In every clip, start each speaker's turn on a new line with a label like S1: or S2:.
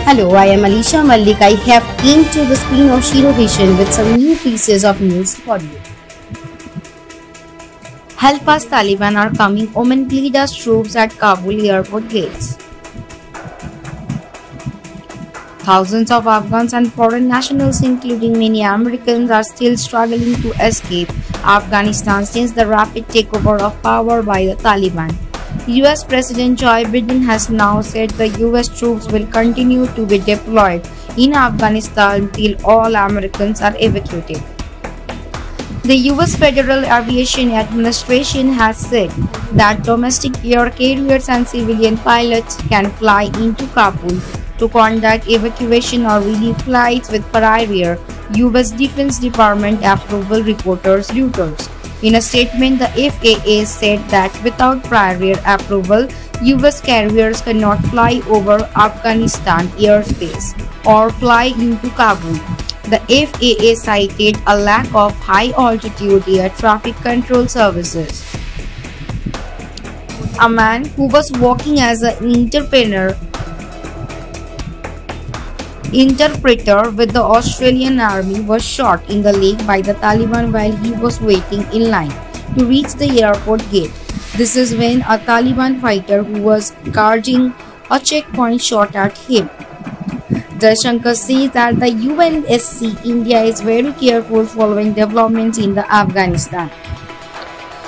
S1: Hello, I am Alisha Malik. I have came to the screen of Shiro Vision with some new pieces of news for you. Help us Taliban are coming. Oman pleads troops at Kabul airport gates. Thousands of Afghans and foreign nationals, including many Americans, are still struggling to escape Afghanistan since the rapid takeover of power by the Taliban. US President Joe Biden has now said the US troops will continue to be deployed in Afghanistan until all Americans are evacuated. The US Federal Aviation Administration has said that domestic air carriers and civilian pilots can fly into Kabul to conduct evacuation or relief flights with prior US Defense Department approval, reporters Reuters. In a statement, the FAA said that without prior approval, US carriers cannot fly over Afghanistan airspace or fly into Kabul. The FAA cited a lack of high-altitude air traffic control services. A man who was working as an interpreter with the Australian Army was shot in the leg by the Taliban while he was waiting in line to reach the airport gate. This is when a Taliban fighter who was guarding a checkpoint shot at him. Jaishankar says that the UNSC India is very careful following developments in the Afghanistan.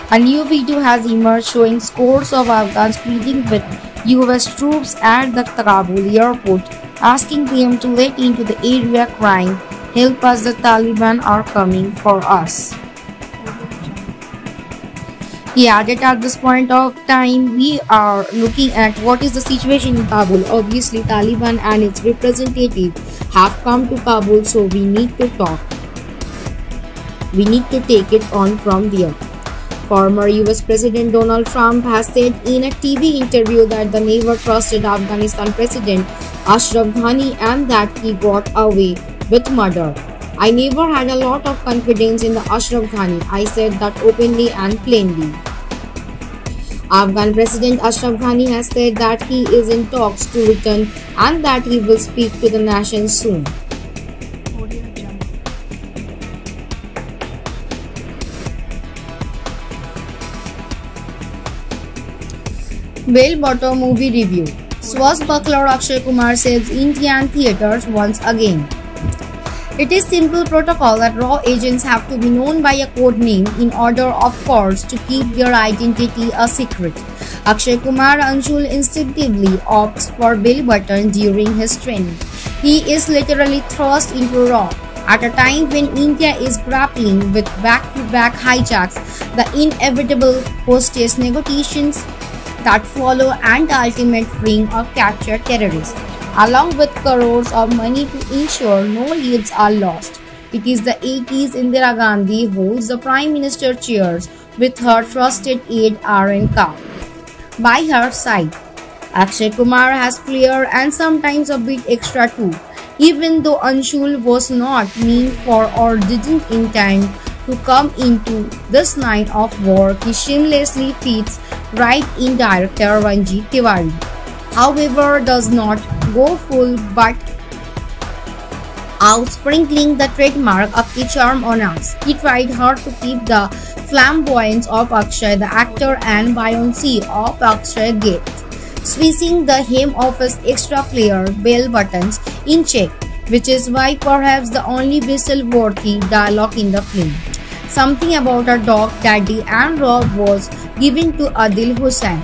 S1: A new video has emerged showing scores of Afghans pleading with US troops at the Kabul airport, asking them to let into the area, crying, "Help us, the Taliban are coming for us." He added, at this point of time, we are looking at what is the situation in Kabul. Obviously, Taliban and its representative have come to Kabul, so we need to talk. We need to take it on from there. Former US President Donald Trump has said in a TV interview that they never trusted Afghanistan President Ashraf Ghani and that he got away with murder. "I never had a lot of confidence in the Ashraf Ghani. I said that openly and plainly." Afghan President Ashraf Ghani has said that he is in talks to return and that he will speak to the nation soon. Bell-bottom movie review. Swashbuckler Akshay Kumar saves Indian theatres once again. It is simple protocol that raw agents have to be known by a code name in order, of course, to keep their identity a secret. Akshay Kumar Anshul instinctively opts for bell button during his training. He is literally thrust into raw. At a time when India is grappling with back-to-back hijacks, the inevitable hostage negotiations that follow and the ultimate freeing of captured terrorists, along with crores of money to ensure no lives are lost. It is the 80s. Indira Gandhi holds the Prime Minister chairs with her trusted aide Arun Kaur by her side. Akshay Kumar has flair and sometimes a bit extra too. Even though Anshul was not meant for or didn't intend to come into this night of war, he shamelessly fits right in director Ranjit Tiwari. However, does not go full but out sprinkling the trademark Akki charm on us. He tried hard to keep the flamboyance of Akshay the actor and buoyancy of Akshay Gate, switching the hem of his extra flair bell buttons in check, which is why perhaps the only whistle-worthy dialogue in the film, "Something about a dog, daddy and Rob," was given to Adil Hussain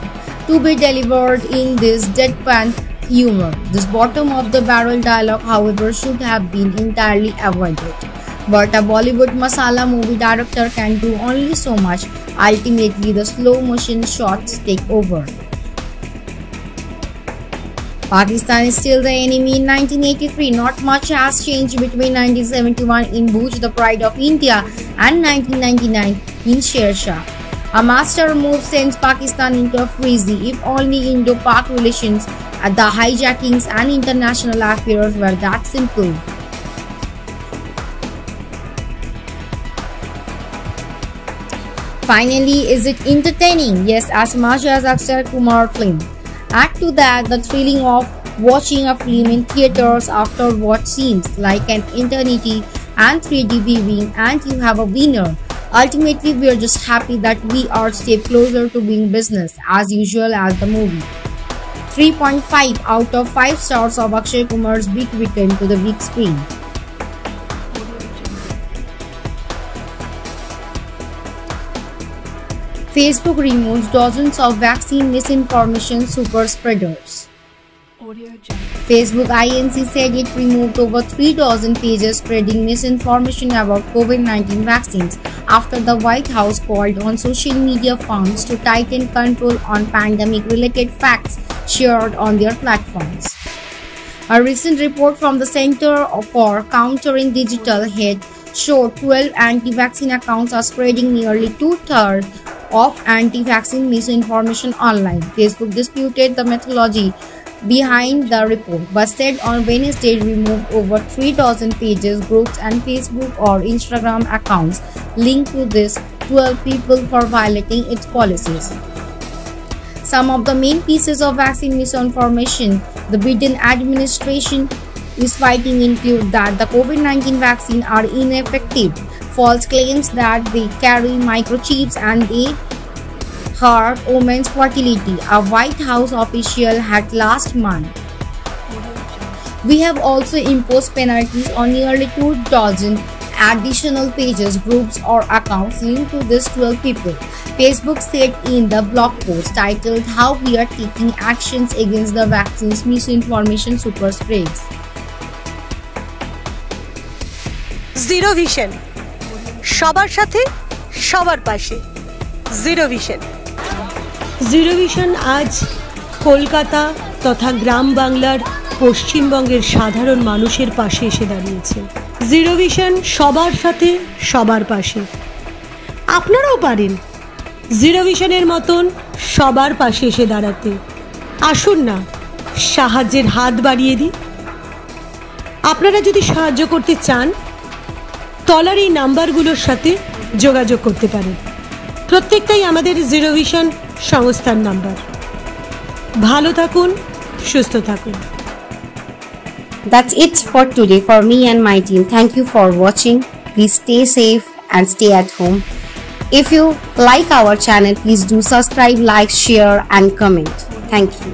S1: to be delivered in this deadpan humor. This bottom-of-the-barrel dialogue, however, should have been entirely avoided. But a Bollywood masala movie director can do only so much. Ultimately, the slow-motion shots take over. Pakistan is still the enemy in 1983. Not much has changed between 1971 in Bhuj, the Pride of India, and 1999 in Sher Shah. A master move sends Pakistan into a frenzy. If only Indo-Pak relations, the hijackings and international affairs were that simple. Finally, is it entertaining? Yes, as much as Akshay Kumar film. Add to that the thrilling of watching a film in theaters after what seems like an eternity and 3D viewing, and you have a winner. Ultimately, we are just happy that we are step closer to being business as usual as the movie. 3.5 out of 5 stars of Akshay Kumar's big return to the big screen. Facebook removes dozens of vaccine misinformation super spreaders. Facebook Inc. said it removed over 3 dozen pages spreading misinformation about COVID-19 vaccines after the White House called on social media firms to tighten control on pandemic-related facts shared on their platforms. A recent report from the Center for Countering Digital Hate showed 12 anti-vaccine accounts are spreading nearly two-thirds of anti-vaccine misinformation online. Facebook disputed the methodology behind the report, but said on Wednesday it removed over 3 dozen pages, groups, and Facebook or Instagram accounts linked to these 12 people for violating its policies. Some of the main pieces of vaccine misinformation the Biden administration is fighting include that the COVID-19 vaccine are ineffective, false claims that they carry microchips and they hurt women's fertility, a White House official had last month. We have also imposed penalties on nearly 2 dozen additional pages, groups, or accounts linked to these 12 people, Facebook said in the blog post titled How We Are Taking Actions Against the Vaccines Misinformation Super Spreads.
S2: Zero Vision, সবার সাথে সবার পাশে। Zero Vision.
S3: Zero vision আজ কলকাতা তথা গ্রাম বাংলার পশ্চিমবঙ্গের সাধারণ মানুষের পাশে এসে দাঁড়িয়েছে। জিরো ভিশন সবার সাথে সবার পাশে। আপনারাও পারেন জিরো ভিশনের মতন সবার পাশে এসে দাঁড়াতে। আসুন না সাহায্যের হাত বাড়িয়ে দিই। আপনারা যদি সাহায্য করতে চান তলার এই নাম্বারগুলোর সাথে যোগাযোগ করতে পারেন। প্রত্যেকটাই আমাদের জিরো ভিশন সংস্থার নাম্বার। ভালো থাকুন, সুস্থ থাকুন।
S1: That's it for today for me and my team. Thank you for watching. Please stay safe and stay at home. If you like our channel, please do subscribe, like, share and comment. Thank you.